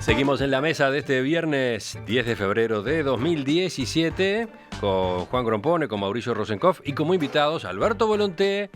Seguimos en la mesa de este viernes 10 de febrero de 2017 con Juan Grompone, con Mauricio Rosenkopf y como invitados Alberto Volonté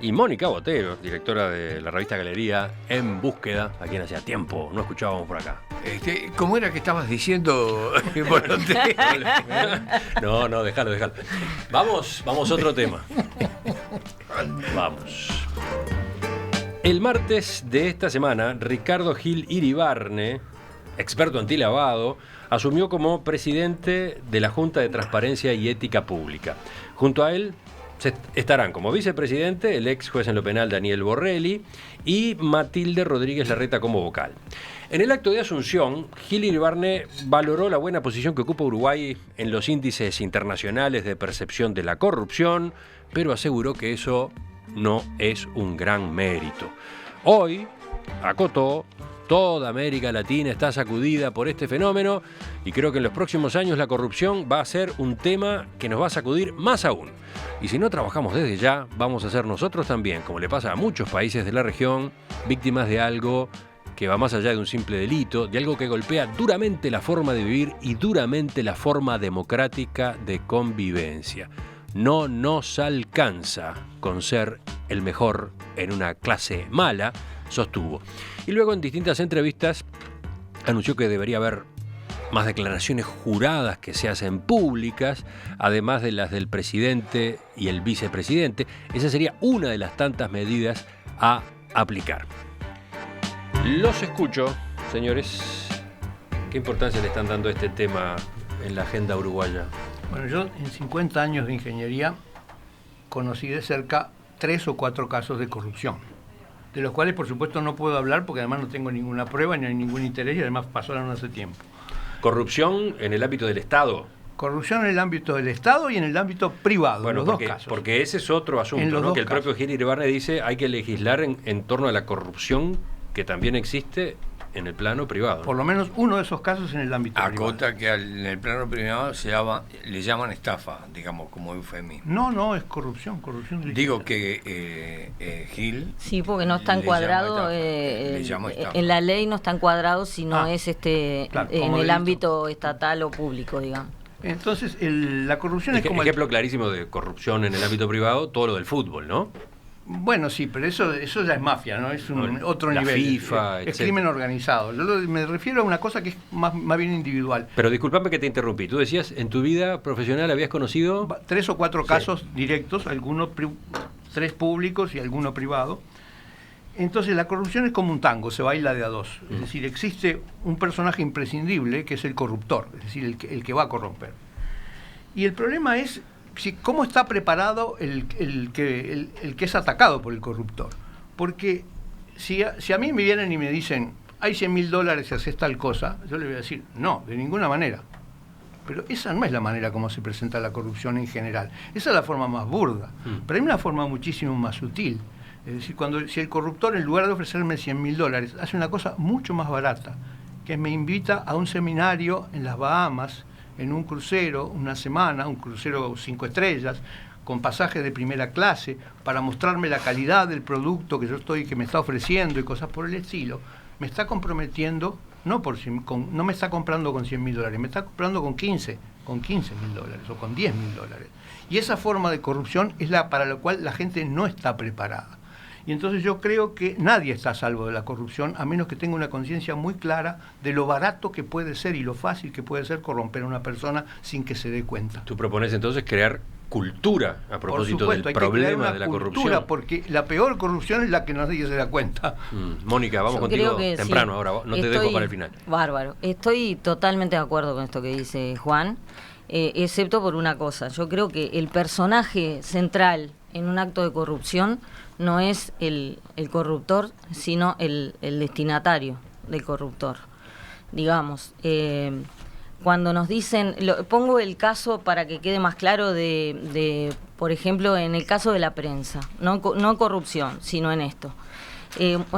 y Mónica Botero, directora de la revista Galería En Búsqueda, a quien hacía tiempo no escuchábamos por acá. ¿Cómo era que estabas diciendo, Volonté? No, déjalo. Vamos a otro tema. Vamos. El martes de esta semana, Ricardo Gil Iribarne, experto antilavado, asumió como presidente de la Junta de Transparencia y Ética Pública. Junto a él estarán como vicepresidente el ex juez en lo penal Daniel Borrelli y Matilde Rodríguez Larreta como vocal. En el acto de asunción, Gil Iribarne valoró la buena posición que ocupa Uruguay en los índices internacionales de percepción de la corrupción, pero aseguró que eso no es un gran mérito. Hoy, acotó, toda América Latina está sacudida por este fenómeno y creo que en los próximos años la corrupción va a ser un tema que nos va a sacudir más aún. Y si no trabajamos desde ya, vamos a ser nosotros también, como le pasa a muchos países de la región, víctimas de algo que va más allá de un simple delito, de algo que golpea duramente la forma de vivir y duramente la forma democrática de convivencia. No nos alcanza con ser el mejor en una clase mala, sostuvo. Y luego en distintas entrevistas anunció que debería haber más declaraciones juradas que se hacen públicas, además de las del presidente y el vicepresidente. Esa sería una de las tantas medidas a aplicar. Los escucho, señores. ¿Qué importancia le están dando a este tema en la agenda uruguaya? Bueno, yo en 50 años de ingeniería conocí de cerca 3 o 4 casos de corrupción, de los cuales por supuesto no puedo hablar porque además no tengo ninguna prueba ni hay ningún interés y además pasaron hace tiempo. ¿Corrupción en el ámbito del Estado? Corrupción en el ámbito del Estado y en el ámbito privado, bueno, en los dos casos. Porque ese es otro asunto, ¿no? Que el propio Gil Iribarne dice hay que legislar en torno a la corrupción que también existe en el plano privado. Por lo menos uno de esos casos en el ámbito privado. Acota que en el plano privado le llaman estafa, digamos, como eufemismo. No, es corrupción ilícita. Digo que Gil... Sí, porque no está encuadrado, en la ley no está encuadrado si no es claro, en el ámbito estatal o público, digamos. Entonces, la corrupción es como... Ejemplo clarísimo de corrupción en el ámbito privado, todo lo del fútbol, ¿no? Bueno, sí, pero eso ya es mafia, ¿no? Es otro nivel. La FIFA, es crimen organizado. Yo me refiero a una cosa que es más bien individual. Pero discúlpame que te interrumpí. Tú decías, en tu vida profesional habías conocido... 3 o 4 casos directos, algunos 3 públicos y alguno privado. Entonces la corrupción es como un tango, se baila de a dos. Es decir, existe un personaje imprescindible que es el corruptor, es decir, el que va a corromper. Y el problema es... ¿cómo está preparado el que es atacado por el corruptor? Porque si a mí me vienen y me dicen, hay $100.000 si haces tal cosa, yo le voy a decir, no, de ninguna manera. Pero esa no es la manera como se presenta la corrupción en general. Esa es la forma más burda. Pero hay una forma muchísimo más sutil. Es decir, si el corruptor, en lugar de ofrecerme $100.000, hace una cosa mucho más barata, que me invita a un seminario en las Bahamas, en un crucero, una semana, un crucero 5 estrellas, con pasajes de primera clase, para mostrarme la calidad del producto que me está ofreciendo y cosas por el estilo, me está comprometiendo, no me está comprando con $100.000, me está comprando con $15.000 o con $10.000. Y esa forma de corrupción es para la cual la gente no está preparada. Y entonces yo creo que nadie está a salvo de la corrupción, a menos que tenga una conciencia muy clara de lo barato que puede ser y lo fácil que puede ser corromper a una persona sin que se dé cuenta. Tú propones entonces crear cultura a propósito del problema de la corrupción. Porque la peor corrupción es la que nadie se da cuenta. Mónica, vamos contigo temprano, sí. Ahora no te dejo para el final. Bárbaro. Estoy totalmente de acuerdo con esto que dice Juan, excepto por una cosa. Yo creo que el personaje central en un acto de corrupción no es el corruptor, sino el destinatario del corruptor. Digamos, cuando nos dicen, pongo el caso para que quede más claro de por ejemplo, en el caso de la prensa, no corrupción, sino en esto.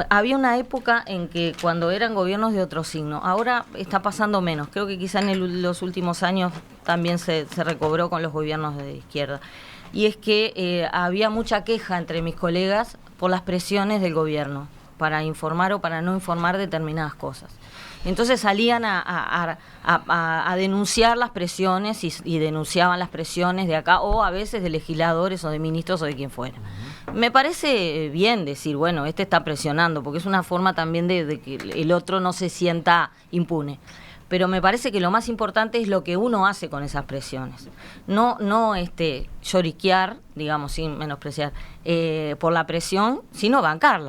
Había una época en que cuando eran gobiernos de otro signo, ahora está pasando menos, creo que quizá en los últimos años también se recobró con los gobiernos de izquierda. Y es que había mucha queja entre mis colegas por las presiones del gobierno para informar o para no informar determinadas cosas. Entonces salían a denunciar las presiones y denunciaban las presiones de acá, o a veces de legisladores o de ministros o de quien fuera. Me parece bien decir, bueno, este está presionando, porque es una forma también de que el otro no se sienta impune. Pero me parece que lo más importante es lo que uno hace con esas presiones. No lloriquear, digamos, sin menospreciar, por la presión, sino bancar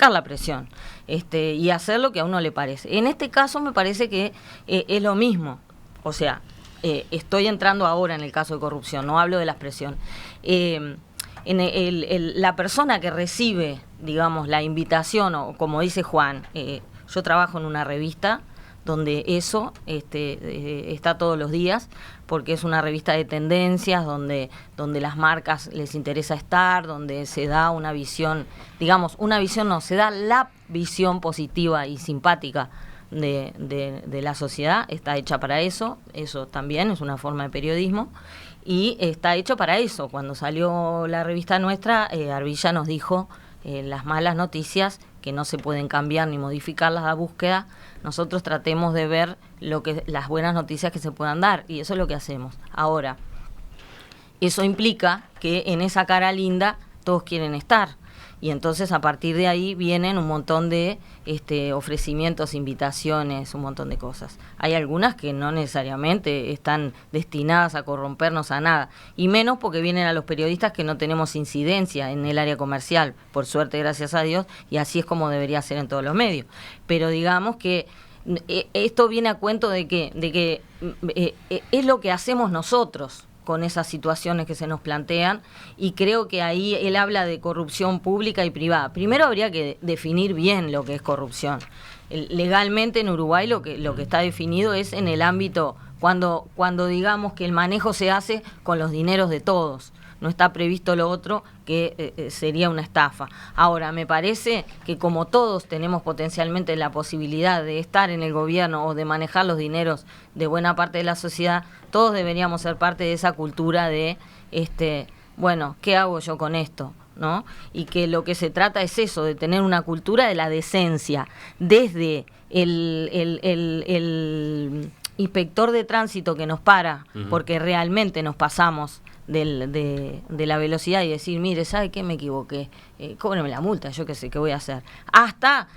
la presión, y hacer lo que a uno le parece. En este caso me parece que es lo mismo. O sea, estoy entrando ahora en el caso de corrupción, no hablo de las presiones. La persona que recibe, digamos, la invitación, o como dice Juan, yo trabajo en una revista donde eso está todos los días, porque es una revista de tendencias, donde las marcas les interesa estar, donde se da una visión, digamos, se da la visión positiva y simpática de la sociedad, está hecha para eso también es una forma de periodismo, y está hecho para eso. Cuando salió la revista nuestra, Arbilla nos dijo las malas noticias, que no se pueden cambiar ni modificarlas a búsqueda. Nosotros tratemos de ver las buenas noticias que se puedan dar, y eso es lo que hacemos. Ahora, eso implica que en esa cara linda todos quieren estar, y entonces a partir de ahí vienen un montón de ofrecimientos, invitaciones, un montón de cosas. Hay algunas que no necesariamente están destinadas a corrompernos a nada, y menos porque vienen a los periodistas que no tenemos incidencia en el área comercial, por suerte, gracias a Dios, y así es como debería ser en todos los medios. Pero digamos que esto viene a cuento de que es lo que hacemos nosotros con esas situaciones que se nos plantean, y creo que ahí él habla de corrupción pública y privada. Primero habría que definir bien lo que es corrupción. Legalmente en Uruguay lo que está definido es en el ámbito cuando digamos que el manejo se hace con los dineros de todos. No está previsto lo otro, que sería una estafa. Ahora, me parece que como todos tenemos potencialmente la posibilidad de estar en el gobierno o de manejar los dineros de buena parte de la sociedad, todos deberíamos ser parte de esa cultura de, bueno, ¿qué hago yo con esto?, ¿no? Y que lo que se trata es eso, de tener una cultura de la decencia, desde el inspector de tránsito que nos para, porque realmente nos pasamos de la velocidad, y decir, mire, ¿sabe qué? Me equivoqué, cóbreme la multa, yo qué sé, ¿qué voy a hacer? Hasta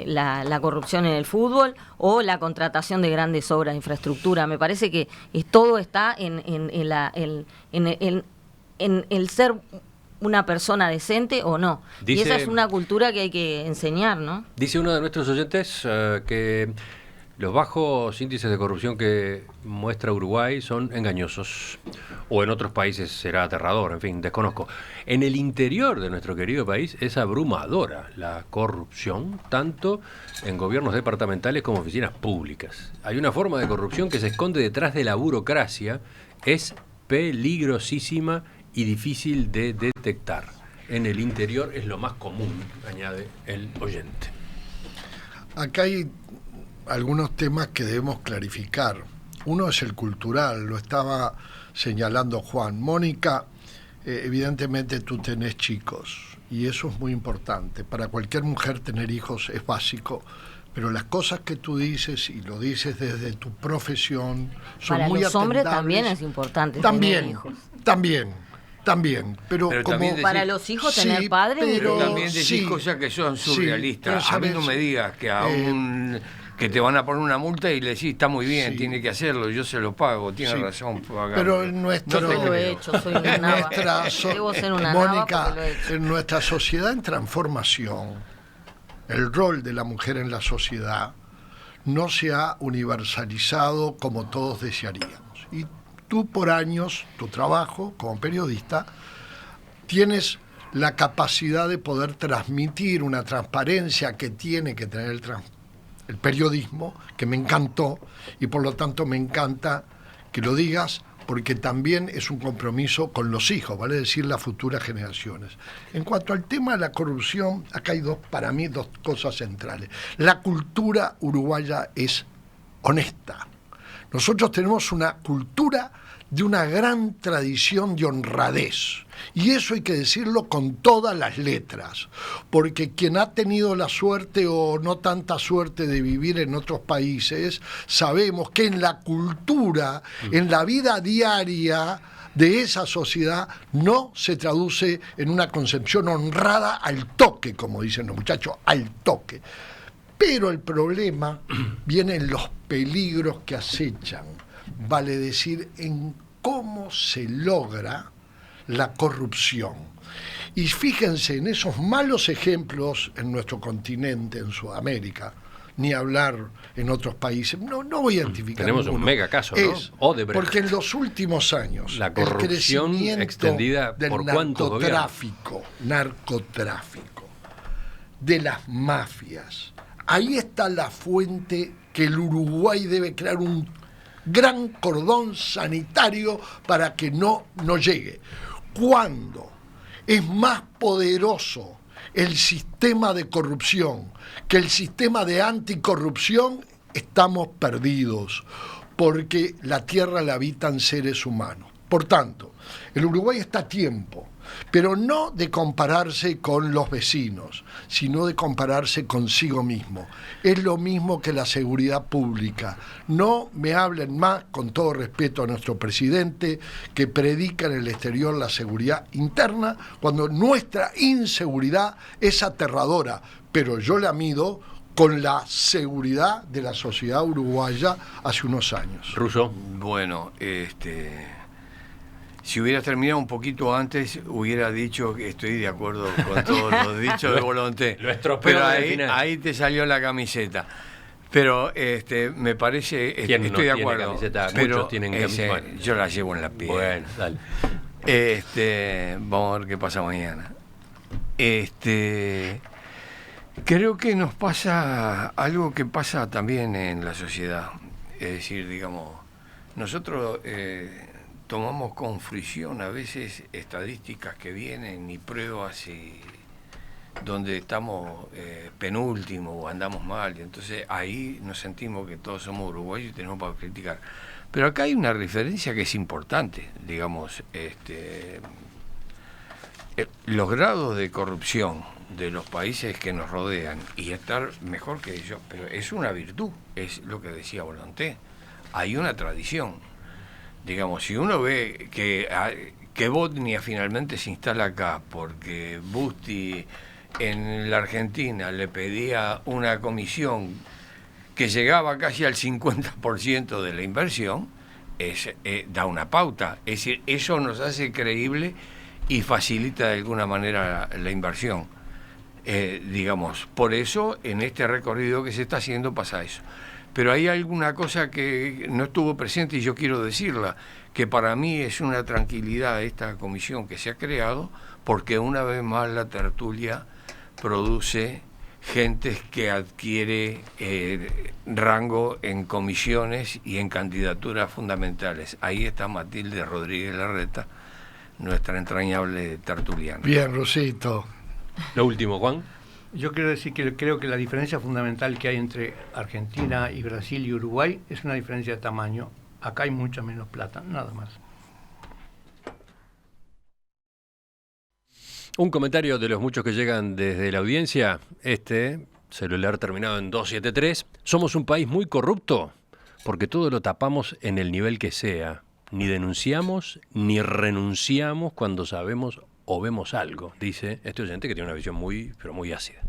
la corrupción en el fútbol o la contratación de grandes obras de infraestructura. Me parece que todo está en el ser una persona decente o no. Y esa es una cultura que hay que enseñar, ¿no? Dice uno de nuestros oyentes que los bajos índices de corrupción que muestra Uruguay son engañosos, o en otros países será aterrador, en fin, desconozco. En el interior de nuestro querido país es abrumadora la corrupción, tanto en gobiernos departamentales como oficinas públicas. Hay una forma de corrupción que se esconde detrás de la burocracia, es peligrosísima y difícil de detectar. En el interior es lo más común, añade el oyente. Acá hay algunos temas que debemos clarificar. Uno es el cultural, lo estaba señalando Juan. Mónica, evidentemente tú tenés chicos, y eso es muy importante. Para cualquier mujer tener hijos es básico, pero las cosas que tú dices, y lo dices desde tu profesión, son para muy los hombres atendables. También es importante también, tener hijos. También, pero como también para los hijos tener padres, pero también decís cosas que son surrealistas. A mí no me digas que que te van a poner una multa y le decís, está muy bien, tiene que hacerlo, yo se lo pago, tiene razón. Pero en nuestro, yo lo he hecho, soy una nava. Debo ser una Mónica, nava porque lo he hecho. En nuestra sociedad en transformación, el rol de la mujer en la sociedad no se ha universalizado como todos desearíamos. Y tú por años, tu trabajo como periodista, tienes la capacidad de poder transmitir una transparencia que tiene que tener el periodismo, que me encantó, y por lo tanto me encanta que lo digas, porque también es un compromiso con los hijos, vale decir, las futuras generaciones. En cuanto al tema de la corrupción, acá hay para mí dos cosas centrales. La cultura uruguaya es honesta. Nosotros tenemos una cultura de una gran tradición de honradez. Y eso hay que decirlo con todas las letras, porque quien ha tenido la suerte o no tanta suerte de vivir en otros países, sabemos que en la cultura, en la vida diaria de esa sociedad, no se traduce en una concepción honrada al toque, como dicen los muchachos, al toque. Pero el problema viene en los peligros que acechan, vale decir, en cómo se logra la corrupción. Y fíjense en esos malos ejemplos en nuestro continente, en Sudamérica, ni hablar en otros países. No voy a identificar. Tenemos ninguno. un mega caso, ¿no? Odebrecht. Porque en los últimos años la corrupción el crecimiento extendida del por cuántos narcotráfico, de las mafias. Ahí está la fuente que el Uruguay debe crear un gran cordón sanitario para que no llegue. Cuando es más poderoso el sistema de corrupción que el sistema de anticorrupción, estamos perdidos, porque la tierra la habitan seres humanos. Por tanto, el Uruguay está a tiempo, pero no de compararse con los vecinos, sino de compararse consigo mismo. Es lo mismo que la seguridad pública. No me hablen más, con todo respeto a nuestro presidente, que predica en el exterior la seguridad interna, cuando nuestra inseguridad es aterradora, pero yo la mido con la seguridad de la sociedad uruguaya hace unos años. Russo. Bueno, si hubieras terminado un poquito antes, hubiera dicho que estoy de acuerdo con todos los dichos de Volonté. Pero ahí te salió la camiseta. Pero me parece, estoy no de acuerdo. Camiseta? Pero muchos tienen camiseta. yo la llevo en la piel. Bueno, dale. Vamos a ver qué pasa mañana. Creo que nos pasa algo que pasa también en la sociedad. Es decir, digamos, nosotros tomamos con fricción a veces estadísticas que vienen y pruebas donde estamos penúltimo o andamos mal, y entonces ahí nos sentimos que todos somos uruguayos y tenemos para criticar. Pero acá hay una referencia que es importante, digamos, los grados de corrupción de los países que nos rodean y estar mejor que ellos, pero es una virtud, es lo que decía Volonté, hay una tradición. Digamos, si uno ve que Botnia finalmente se instala acá porque Busti en la Argentina le pedía una comisión que llegaba casi al 50% de la inversión, da una pauta. Es decir, eso nos hace creíble y facilita de alguna manera la inversión. Digamos, por eso en este recorrido que se está haciendo pasa eso. Pero hay alguna cosa que no estuvo presente y yo quiero decirla, que para mí es una tranquilidad esta comisión que se ha creado, porque una vez más la tertulia produce gente que adquiere rango en comisiones y en candidaturas fundamentales. Ahí está Matilde Rodríguez Larreta, nuestra entrañable tertuliana. Bien, Rosito. Lo último, Juan. Yo quiero decir que creo que la diferencia fundamental que hay entre Argentina y Brasil y Uruguay es una diferencia de tamaño. Acá hay mucha menos plata, nada más. Un comentario de los muchos que llegan desde la audiencia. Celular terminado en 273. Somos un país muy corrupto porque todo lo tapamos en el nivel que sea. Ni denunciamos ni renunciamos cuando sabemos o vemos algo, dice este oyente que tiene una visión muy, pero muy ácida.